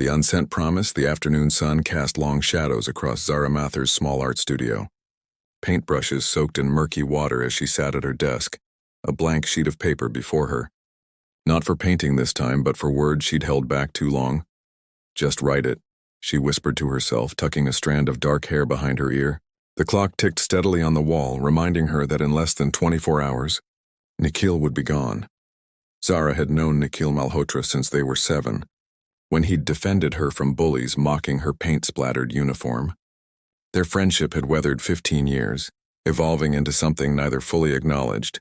The unsent promise, the afternoon sun cast long shadows across Zara Mather's small art studio. Paintbrushes soaked in murky water as she sat at her desk, a blank sheet of paper before her. Not for painting this time, but for words she'd held back too long. Just write it, she whispered to herself, tucking a strand of dark hair behind her ear. The clock ticked steadily on the wall, reminding her that in less than 24 hours, Nikhil would be gone. Zara had known Nikhil Malhotra since they were 7, when he'd defended her from bullies mocking her paint-splattered uniform. Their friendship had weathered 15 years, evolving into something neither fully acknowledged.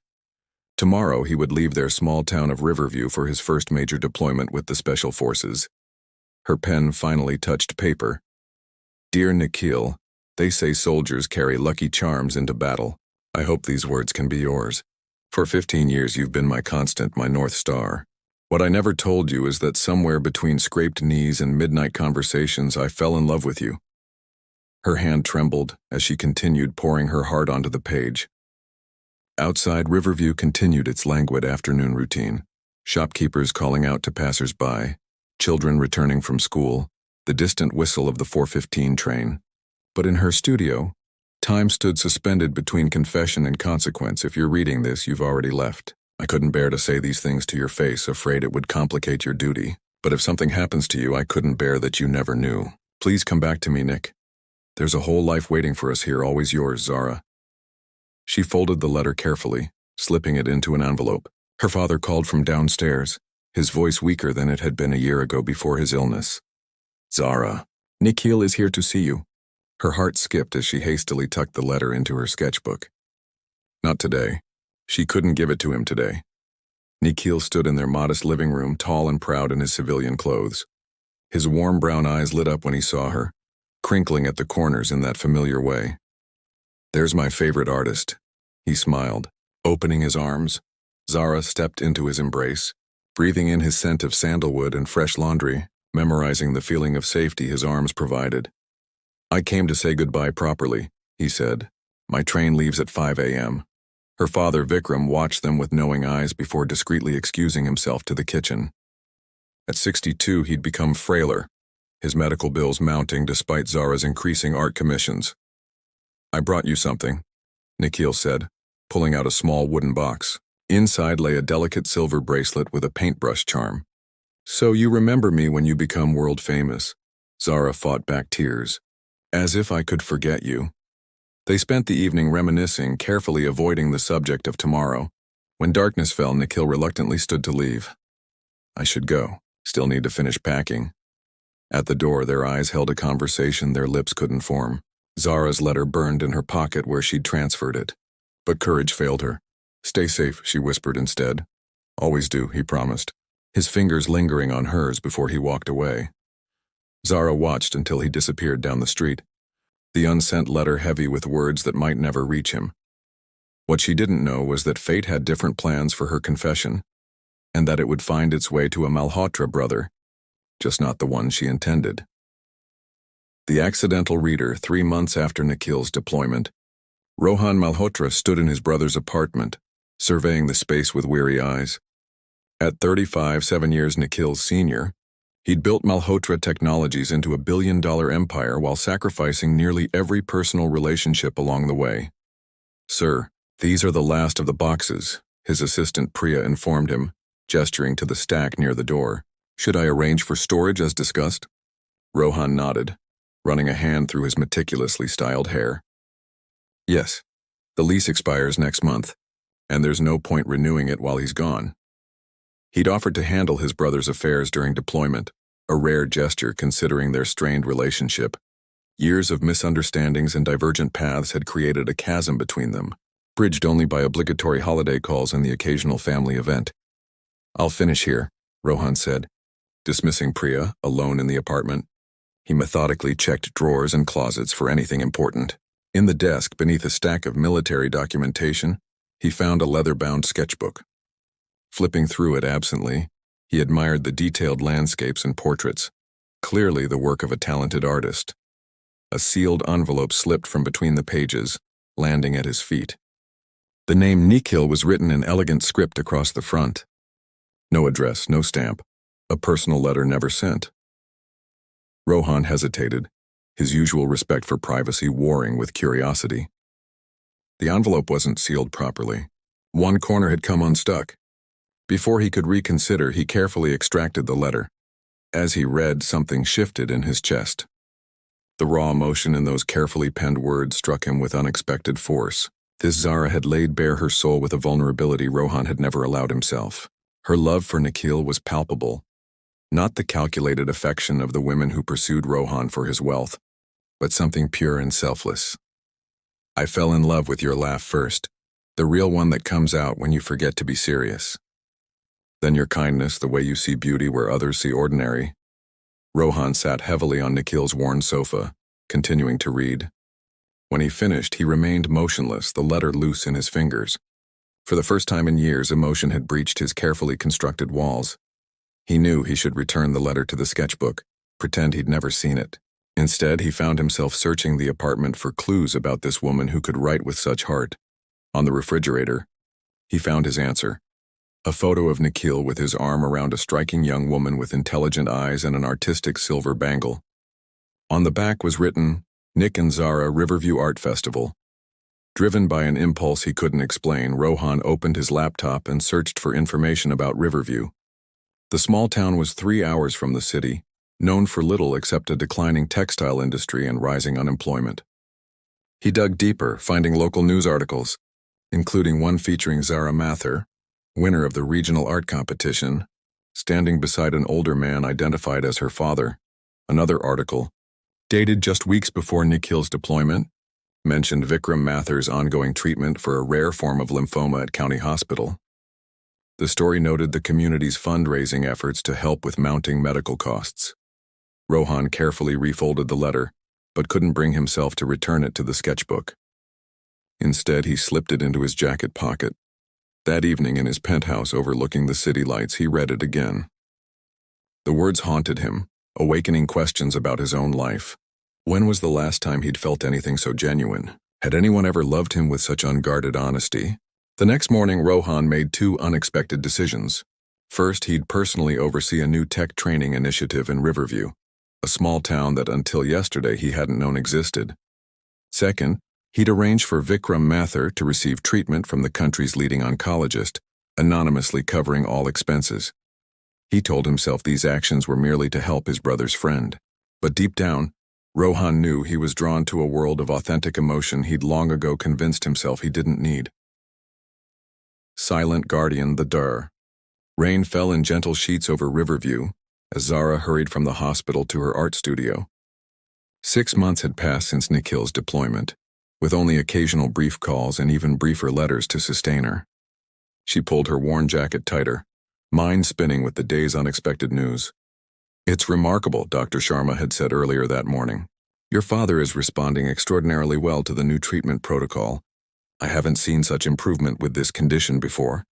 Tomorrow he would leave their small town of Riverview for his first major deployment with the Special Forces. Her pen finally touched paper. Dear Nikhil, they say soldiers carry lucky charms into battle. I hope these words can be yours. For 15 years you've been my constant, my North Star. What I never told you is that somewhere between scraped knees and midnight conversations I fell in love with you. Her hand trembled as she continued pouring her heart onto the page. Outside, Riverview continued its languid afternoon routine. Shopkeepers calling out to passers-by, children returning from school, the distant whistle of the 4:15 train. But in her studio, time stood suspended between confession and consequence. If you're reading this, you've already left. I couldn't bear to say these things to your face, afraid it would complicate your duty. But if something happens to you, I couldn't bear that you never knew. Please come back to me, Nick. There's a whole life waiting for us here, always yours, Zara. She folded the letter carefully, slipping it into an envelope. Her father called from downstairs, his voice weaker than it had been a year ago before his illness. Zara, Nikhil is here to see you. Her heart skipped as she hastily tucked the letter into her sketchbook. Not today. She couldn't give it to him today. Nikhil stood in their modest living room, tall and proud in his civilian clothes. His warm brown eyes lit up when he saw her, crinkling at the corners in that familiar way. There's my favorite artist, he smiled. Opening his arms, Zara stepped into his embrace, breathing in his scent of sandalwood and fresh laundry, memorizing the feeling of safety his arms provided. I came to say goodbye properly, he said. My train leaves at 5 a.m. Her father, Vikram, watched them with knowing eyes before discreetly excusing himself to the kitchen. At 62, he'd become frailer, his medical bills mounting despite Zara's increasing art commissions. I brought you something, Nikhil said, pulling out a small wooden box. Inside lay a delicate silver bracelet with a paintbrush charm. So you remember me when you become world famous. Zara fought back tears. As if I could forget you. They spent the evening reminiscing, carefully avoiding the subject of tomorrow. When darkness fell, Nikhil reluctantly stood to leave. I should go. Still need to finish packing. At the door, their eyes held a conversation their lips couldn't form. Zara's letter burned in her pocket where she'd transferred it. But courage failed her. Stay safe, she whispered instead. Always do, he promised, his fingers lingering on hers before he walked away. Zara watched until he disappeared down the street, the unsent letter heavy with words that might never reach him. What she didn't know was that fate had different plans for her confession, and that it would find its way to a Malhotra brother, just not the one she intended. The accidental reader, 3 months after Nikhil's deployment. Rohan Malhotra stood in his brother's apartment, surveying the space with weary eyes. At 35, 7 years Nikhil's senior, he'd built Malhotra Technologies into a billion-dollar empire while sacrificing nearly every personal relationship along the way. Sir, these are the last of the boxes, his assistant Priya informed him, gesturing to the stack near the door. Should I arrange for storage as discussed? Rohan nodded, running a hand through his meticulously styled hair. Yes, the lease expires next month, and there's no point renewing it while he's gone. He'd offered to handle his brother's affairs during deployment, a rare gesture considering their strained relationship. Years of misunderstandings and divergent paths had created a chasm between them, bridged only by obligatory holiday calls and the occasional family event. I'll finish here, Rohan said, dismissing Priya, alone in the apartment. He methodically checked drawers and closets for anything important. In the desk, beneath a stack of military documentation, he found a leather-bound sketchbook. Flipping through it absently, he admired the detailed landscapes and portraits, clearly the work of a talented artist. A sealed envelope slipped from between the pages, landing at his feet. The name Nikhil was written in elegant script across the front. No address, no stamp, a personal letter never sent. Rohan hesitated, his usual respect for privacy warring with curiosity. The envelope wasn't sealed properly. One corner had come unstuck. Before he could reconsider, he carefully extracted the letter. As he read, something shifted in his chest. The raw emotion in those carefully penned words struck him with unexpected force. This Zara had laid bare her soul with a vulnerability Rohan had never allowed himself. Her love for Nikhil was palpable, not the calculated affection of the women who pursued Rohan for his wealth, but something pure and selfless. I fell in love with your laugh first, the real one that comes out when you forget to be serious. Then your kindness, the way you see beauty where others see ordinary. Rohan sat heavily on Nikhil's worn sofa, continuing to read. When he finished, he remained motionless, the letter loose in his fingers. For the first time in years, emotion had breached his carefully constructed walls. He knew he should return the letter to the sketchbook, pretend he'd never seen it. Instead, he found himself searching the apartment for clues about this woman who could write with such heart. On the refrigerator, he found his answer. A photo of Nikhil with his arm around a striking young woman with intelligent eyes and an artistic silver bangle. On the back was written, Nick and Zara Riverview Art Festival. Driven by an impulse he couldn't explain, Rohan opened his laptop and searched for information about Riverview. The small town was 3 hours from the city, known for little except a declining textile industry and rising unemployment. He dug deeper, finding local news articles, including one featuring Zara Mathur, winner of the regional art competition, standing beside an older man identified as her father. Another article, dated just weeks before Nikhil's deployment, mentioned Vikram Mathur's ongoing treatment for a rare form of lymphoma at County Hospital. The story noted the community's fundraising efforts to help with mounting medical costs. Rohan carefully refolded the letter, but couldn't bring himself to return it to the sketchbook. Instead, he slipped it into his jacket pocket. That evening in his penthouse overlooking the city lights, he read it again. The words haunted him, awakening questions about his own life. When was the last time he'd felt anything so genuine? Had anyone ever loved him with such unguarded honesty? The next morning, Rohan made 2 unexpected decisions. First, he'd personally oversee a new tech training initiative in Riverview, a small town that until yesterday he hadn't known existed. Second, he'd arrange for Vikram Mathur to receive treatment from the country's leading oncologist, anonymously covering all expenses. He told himself these actions were merely to help his brother's friend. But deep down, Rohan knew he was drawn to a world of authentic emotion he'd long ago convinced himself he didn't need. Silent guardian, the Dur. Rain fell in gentle sheets over Riverview as Zara hurried from the hospital to her art studio. 6 months had passed since Nikhil's deployment, with only occasional brief calls and even briefer letters to sustain her. She pulled her worn jacket tighter, mind spinning with the day's unexpected news. It's remarkable, Dr. Sharma had said earlier that morning. Your father is responding extraordinarily well to the new treatment protocol. I haven't seen such improvement with this condition before.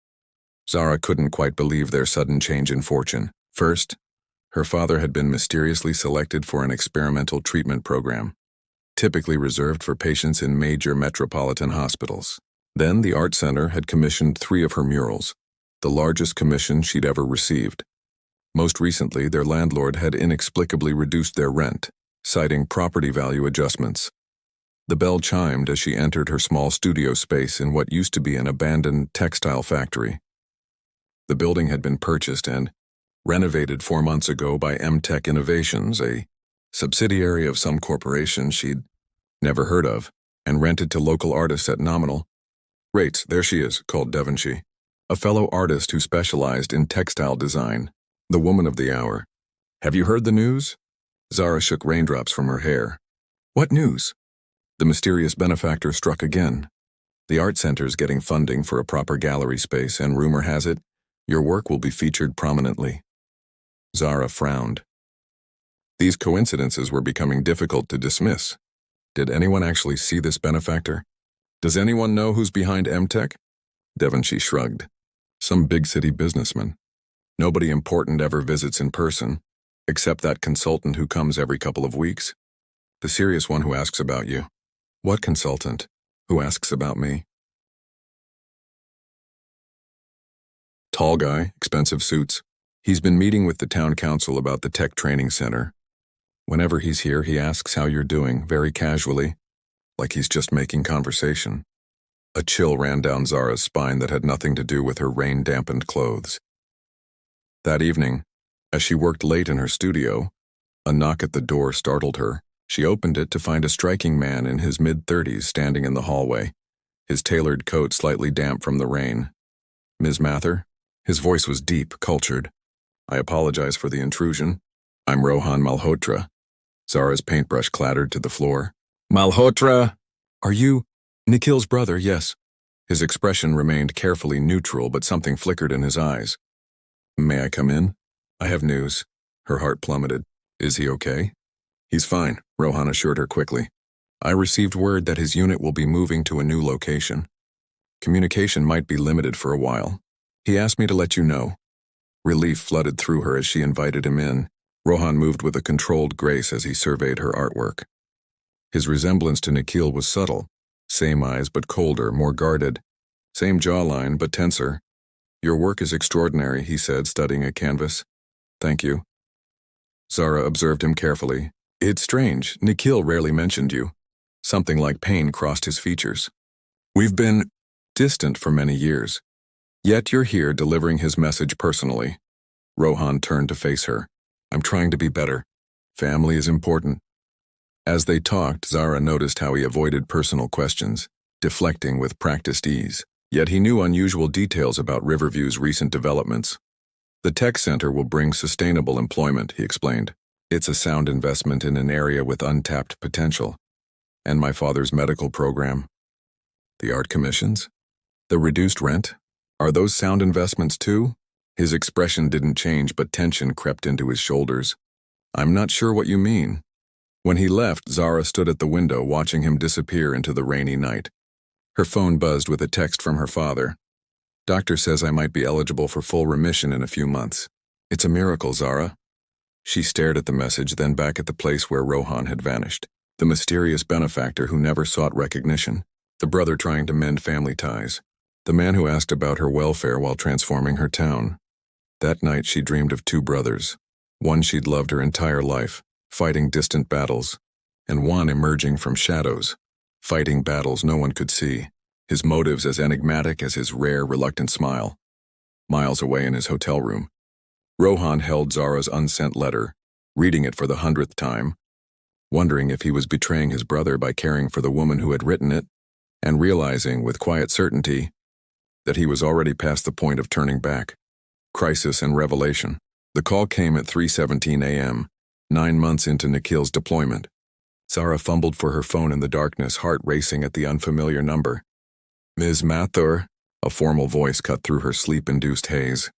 Zara couldn't quite believe their sudden change in fortune. First, her father had been mysteriously selected for an experimental treatment program, typically reserved for patients in major metropolitan hospitals. Then the art center had commissioned 3 of her murals, the largest commission she'd ever received. Most recently, their landlord had inexplicably reduced their rent, citing property value adjustments. The bell chimed as she entered her small studio space in what used to be an abandoned textile factory. The building had been purchased and renovated 4 months ago by M-Tech Innovations, a subsidiary of some corporation she'd never heard of, and rented to local artists at nominal rates. There she is, called Devonshire, a fellow artist who specialized in textile design, the woman of the hour. Have you heard the news? Zara shook raindrops from her hair. What news? The mysterious benefactor struck again. The art center's getting funding for a proper gallery space, and rumor has it, your work will be featured prominently. Zara frowned. These coincidences were becoming difficult to dismiss. Did anyone actually see this benefactor? Does anyone know who's behind M-Tech? Devonshire shrugged. Some big city businessman. Nobody important ever visits in person, except that consultant who comes every couple of weeks. The serious one who asks about you. What consultant? Who asks about me? Tall guy, expensive suits. He's been meeting with the town council about the tech training center. Whenever he's here, he asks how you're doing, very casually, like he's just making conversation. A chill ran down Zara's spine that had nothing to do with her rain-dampened clothes. That evening, as she worked late in her studio, a knock at the door startled her. She opened it to find a striking man in his mid-30s standing in the hallway, his tailored coat slightly damp from the rain. "Ms. Mather?" His voice was deep, cultured. "I apologize for the intrusion. I'm Rohan Malhotra." Zara's paintbrush clattered to the floor. "Malhotra? Are you Nikhil's brother?" "Yes." His expression remained carefully neutral, but something flickered in his eyes. "May I come in? I have news." Her heart plummeted. "Is he okay?" "He's fine," Rohan assured her quickly. "I received word that his unit will be moving to a new location. Communication might be limited for a while. He asked me to let you know." Relief flooded through her as she invited him in. Rohan moved with a controlled grace as he surveyed her artwork. His resemblance to Nikhil was subtle. Same eyes, but colder, more guarded. Same jawline, but tenser. "Your work is extraordinary," he said, studying a canvas. "Thank you." Zara observed him carefully. "It's strange, Nikhil rarely mentioned you." Something like pain crossed his features. "We've been distant for many years. Yet you're here delivering his message personally." Rohan turned to face her. "I'm trying to be better. Family is important." As they talked, Zara noticed how he avoided personal questions, deflecting with practiced ease. Yet he knew unusual details about Riverview's recent developments. "The tech center will bring sustainable employment," he explained. "It's a sound investment in an area with untapped potential. And my father's medical program. The art commissions? The reduced rent? Are those sound investments too?" His expression didn't change, but tension crept into his shoulders. "I'm not sure what you mean." When he left, Zara stood at the window watching him disappear into the rainy night. Her phone buzzed with a text from her father. "Doctor says I might be eligible for full remission in a few months. It's a miracle, Zara." She stared at the message, then back at the place where Rohan had vanished. The mysterious benefactor who never sought recognition. The brother trying to mend family ties. The man who asked about her welfare while transforming her town. That night she dreamed of two brothers. One she'd loved her entire life, fighting distant battles, and one emerging from shadows, fighting battles no one could see, his motives as enigmatic as his rare, reluctant smile. Miles away in his hotel room, Rohan held Zara's unsent letter, reading it for the 100th time, wondering if he was betraying his brother by caring for the woman who had written it, and realizing with quiet certainty that he was already past the point of turning back. Crisis and revelation. The call came at 3:17 a.m., 9 months into Nikhil's deployment. Zara fumbled for her phone in the darkness, heart racing at the unfamiliar number. "Ms. Mathur," a formal voice cut through her sleep-induced haze.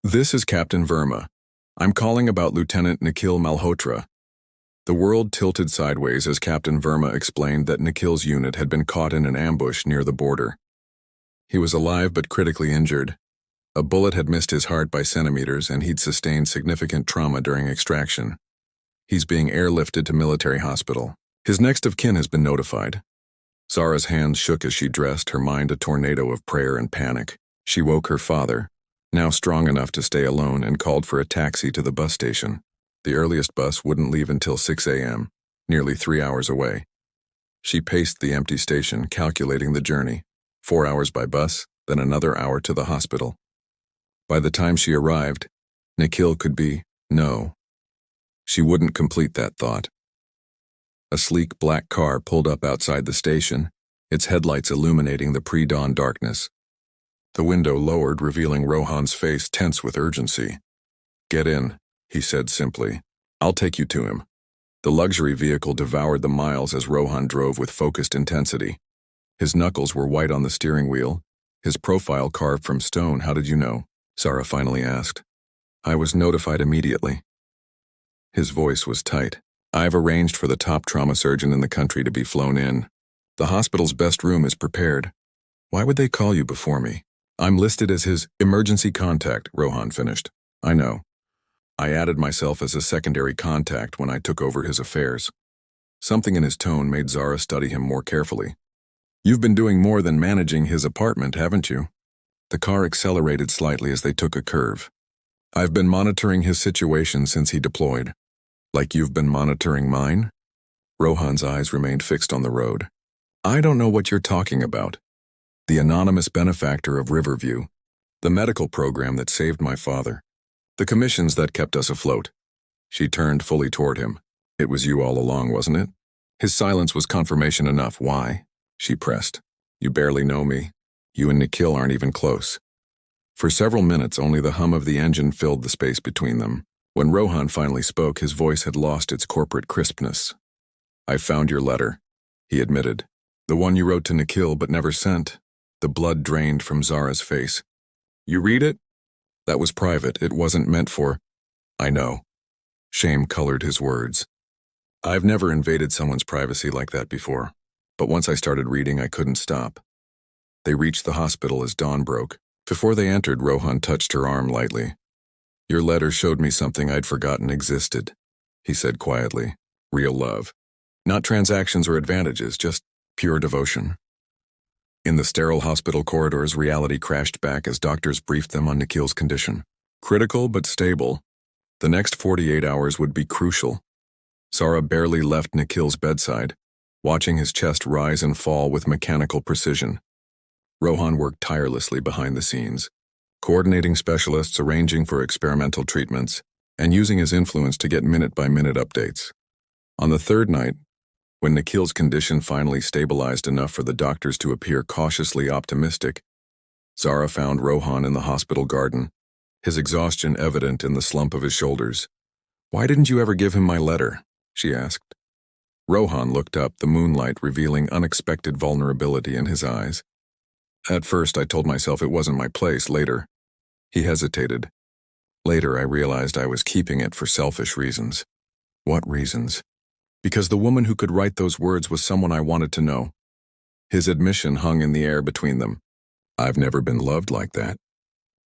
"This is Captain Verma. I'm calling about Lieutenant Nikhil Malhotra." The world tilted sideways as Captain Verma explained that Nikhil's unit had been caught in an ambush near the border. He was alive but critically injured. A bullet had missed his heart by centimeters, and he'd sustained significant trauma during extraction. He's being airlifted to military hospital. His next of kin has been notified. Zara's hands shook as she dressed, her mind a tornado of prayer and panic. She woke her father, now strong enough to stay alone, and called for a taxi to the bus station. The earliest bus wouldn't leave until 6 a.m., nearly 3 hours away. She paced the empty station, calculating the journey. 4 hours by bus, then another hour to the hospital. By the time she arrived, Nikhil could be no. She wouldn't complete that thought. A sleek black car pulled up outside the station, its headlights illuminating the pre-dawn darkness. The window lowered, revealing Rohan's face tense with urgency. "Get in," he said simply. "I'll take you to him." The luxury vehicle devoured the miles as Rohan drove with focused intensity. His knuckles were white on the steering wheel, his profile carved from stone. "How did you know?" Zara finally asked. "I was notified immediately." His voice was tight. "I've arranged for the top trauma surgeon in the country to be flown in. The hospital's best room is prepared." "Why would they call you before me?" "I'm listed as his emergency contact," Rohan finished. "I know. I added myself as a secondary contact when I took over his affairs." Something in his tone made Zara study him more carefully. "You've been doing more than managing his apartment, haven't you?" The car accelerated slightly as they took a curve. "I've been monitoring his situation since he deployed. Like you've been monitoring mine? Rohan's eyes remained fixed on the road. I don't know what you're talking about. The anonymous benefactor of Riverview. The medical program that saved my father. The commissions that kept us afloat. She turned fully toward him. It was you all along, wasn't it? His silence was confirmation enough. Why? She pressed. You barely know me. You and Nikhil aren't even close. For several minutes, only the hum of the engine filled the space between them. When Rohan finally spoke, his voice had lost its corporate crispness. I found your letter, he admitted. The one you wrote to Nikhil but never sent. The blood drained from Zara's face. You read it? That was private. It wasn't meant for... I know. Shame colored his words. I've never invaded someone's privacy like that before, but once I started reading, I couldn't stop. They reached the hospital as dawn broke. Before they entered, Rohan touched her arm lightly. Your letter showed me something I'd forgotten existed, he said quietly. Real love. Not transactions or advantages, just pure devotion. In the sterile hospital corridors, reality crashed back as doctors briefed them on Nikhil's condition. Critical but stable. The next 48 hours would be crucial. Zara barely left Nikhil's bedside, watching his chest rise and fall with mechanical precision. Rohan worked tirelessly behind the scenes, coordinating specialists, arranging for experimental treatments, and using his influence to get minute-by-minute updates. On the third night, when Nikhil's condition finally stabilized enough for the doctors to appear cautiously optimistic, Zara found Rohan in the hospital garden, his exhaustion evident in the slump of his shoulders. Why didn't you ever give him my letter? She asked. Rohan looked up, the moonlight revealing unexpected vulnerability in his eyes. At first, I told myself it wasn't my place. Later, he hesitated. Later, I realized I was keeping it for selfish reasons. What reasons? Because the woman who could write those words was someone I wanted to know. His admission hung in the air between them. I've never been loved like that.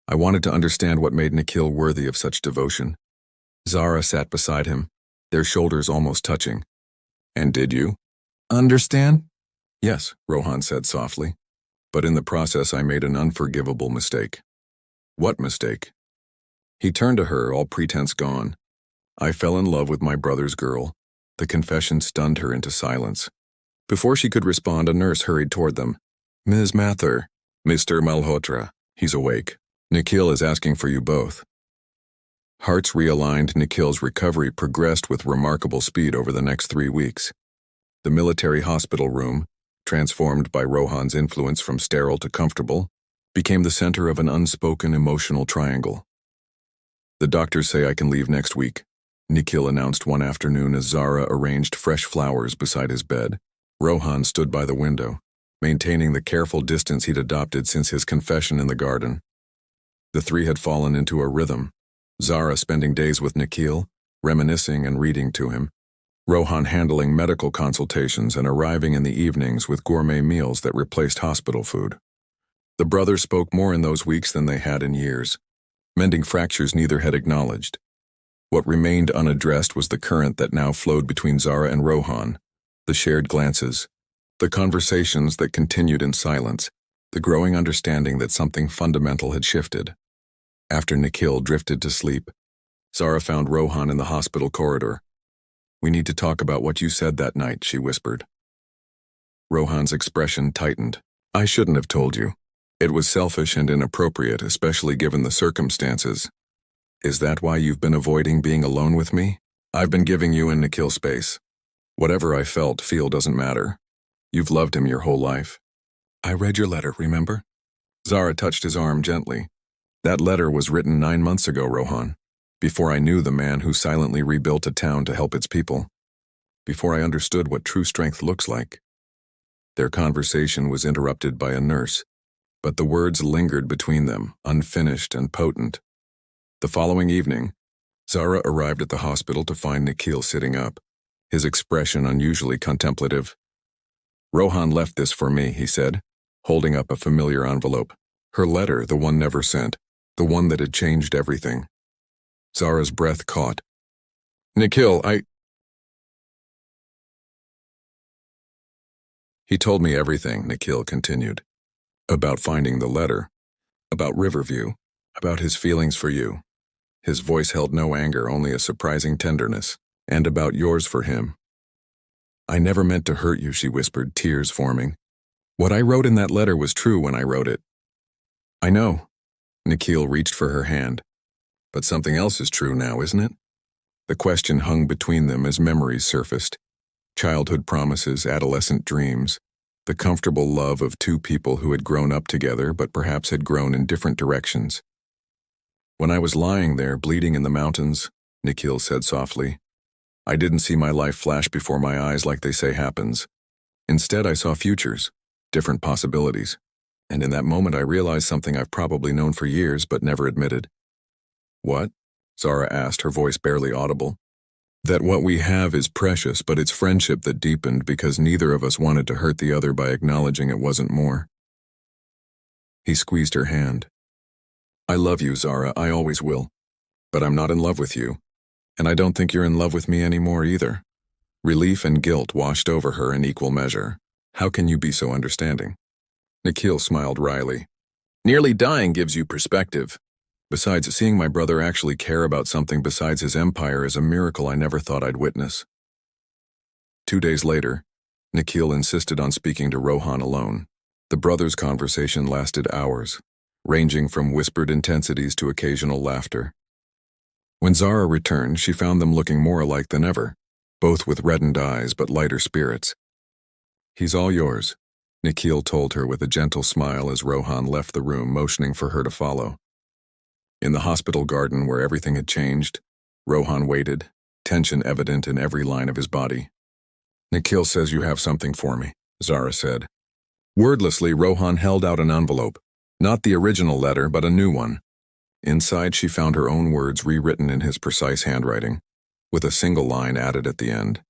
I wanted to understand what made Nikhil worthy of such devotion. Zara sat beside him, their shoulders almost touching. And did you? Understand? Yes, Rohan said softly. But in the process, I made an unforgivable mistake. What mistake? He turned to her, all pretense gone. I fell in love with my brother's girl. The confession stunned her into silence. Before she could respond, a nurse hurried toward them. Ms. Mathur, Mr. Malhotra, he's awake. Nikhil is asking for you both. Hearts realigned, Nikhil's recovery progressed with remarkable speed over the next 3 weeks. The military hospital room, transformed by Rohan's influence from sterile to comfortable, became the center of an unspoken emotional triangle. The doctors say I can leave next week, Nikhil announced one afternoon as Zara arranged fresh flowers beside his bed. Rohan stood by the window, maintaining the careful distance he'd adopted since his confession in the garden. The three had fallen into a rhythm, Zara spending days with Nikhil, reminiscing and reading to him, Rohan handling medical consultations and arriving in the evenings with gourmet meals that replaced hospital food. The brothers spoke more in those weeks than they had in years, mending fractures neither had acknowledged. What remained unaddressed was the current that now flowed between Zara and Rohan, the shared glances, the conversations that continued in silence, the growing understanding that something fundamental had shifted. After Nikhil drifted to sleep, Zara found Rohan in the hospital corridor. We need to talk about what you said that night, she whispered. Rohan's expression tightened. I shouldn't have told you. It was selfish and inappropriate, especially given the circumstances. Is that why you've been avoiding being alone with me? I've been giving you and Nikhil space. Whatever I feel doesn't matter. You've loved him your whole life. I read your letter, remember? Zara touched his arm gently. That letter was written 9 months ago, Rohan. Before I knew the man who silently rebuilt a town to help its people. Before I understood what true strength looks like. Their conversation was interrupted by a nurse, but the words lingered between them, unfinished and potent. The following evening, Zara arrived at the hospital to find Nikhil sitting up, his expression unusually contemplative. Rohan left this for me, he said, holding up a familiar envelope. Her letter, the one never sent, the one that had changed everything. Zara's breath caught. Nikhil, He told me everything, Nikhil continued. About finding the letter, about Riverview, about his feelings for you. His voice held no anger, only a surprising tenderness. and about yours for him. I never meant to hurt you, she whispered, tears forming. What I wrote in that letter was true when I wrote it. I know. Nikhil reached for her hand. But something else is true now, isn't it? The question hung between them as memories surfaced. Childhood promises, adolescent dreams, the comfortable love of two people who had grown up together but perhaps had grown in different directions. When I was lying there, bleeding in the mountains, Nikhil said softly, I didn't see my life flash before my eyes like they say happens. Instead, I saw futures, different possibilities. And in that moment, I realized something I've probably known for years but never admitted. What? Zara asked, her voice barely audible. That what we have is precious, but it's friendship that deepened because neither of us wanted to hurt the other by acknowledging it wasn't more. He squeezed her hand. I love you, Zara, I always will. But I'm not in love with you. And I don't think you're in love with me anymore either. Relief and guilt washed over her in equal measure. How can you be so understanding? Nikhil smiled wryly. Nearly dying gives you perspective. Besides, seeing my brother actually care about something besides his empire is a miracle I never thought I'd witness. 2 days later, Nikhil insisted on speaking to Rohan alone. The brothers' conversation lasted hours, ranging from whispered intensities to occasional laughter. When Zara returned, she found them looking more alike than ever, both with reddened eyes but lighter spirits. He's all yours, Nikhil told her with a gentle smile as Rohan left the room, motioning for her to follow. In the hospital garden where everything had changed, Rohan waited, tension evident in every line of his body. Nikhil says you have something for me, Zara said. Wordlessly, Rohan held out an envelope, not the original letter, but a new one. Inside, she found her own words rewritten in his precise handwriting, with a single line added at the end.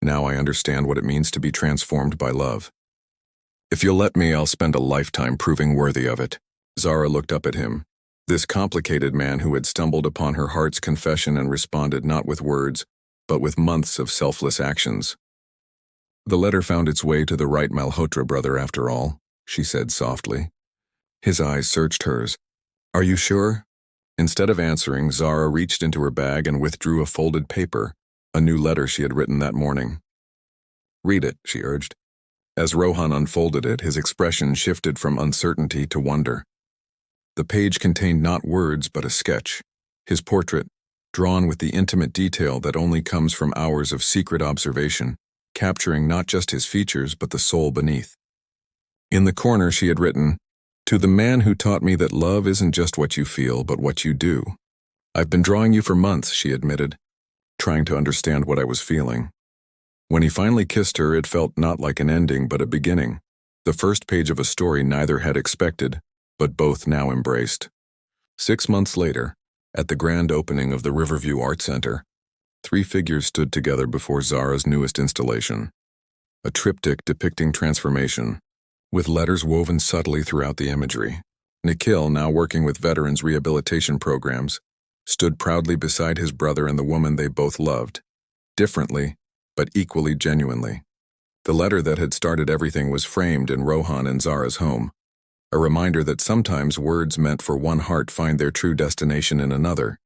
Now I understand what it means to be transformed by love. If you'll let me, I'll spend a lifetime proving worthy of it. Zara looked up at him, this complicated man who had stumbled upon her heart's confession and responded not with words, but with months of selfless actions. The letter found its way to the right Malhotra brother after all, she said softly. His eyes searched hers. Are you sure? Instead of answering, Zara reached into her bag and withdrew a folded paper, a new letter she had written that morning. Read it, she urged. As Rohan unfolded it, his expression shifted from uncertainty to wonder. The page contained not words but a sketch, his portrait, drawn with the intimate detail that only comes from hours of secret observation, capturing not just his features but the soul beneath. In the corner she had written, To the man who taught me that love isn't just what you feel but what you do. I've been drawing you for months, she admitted, trying to understand what I was feeling. When he finally kissed her, it felt not like an ending but a beginning, the first page of a story neither had expected, but both now embraced. 6 months later, at the grand opening of the Riverview Art Center, 3 figures stood together before Zara's newest installation. A triptych depicting transformation, with letters woven subtly throughout the imagery. Nikhil, now working with veterans' rehabilitation programs, stood proudly beside his brother and the woman they both loved, differently, but equally genuinely. The letter that had started everything was framed in Rohan and Zara's home, a reminder that sometimes words meant for one heart find their true destination in another.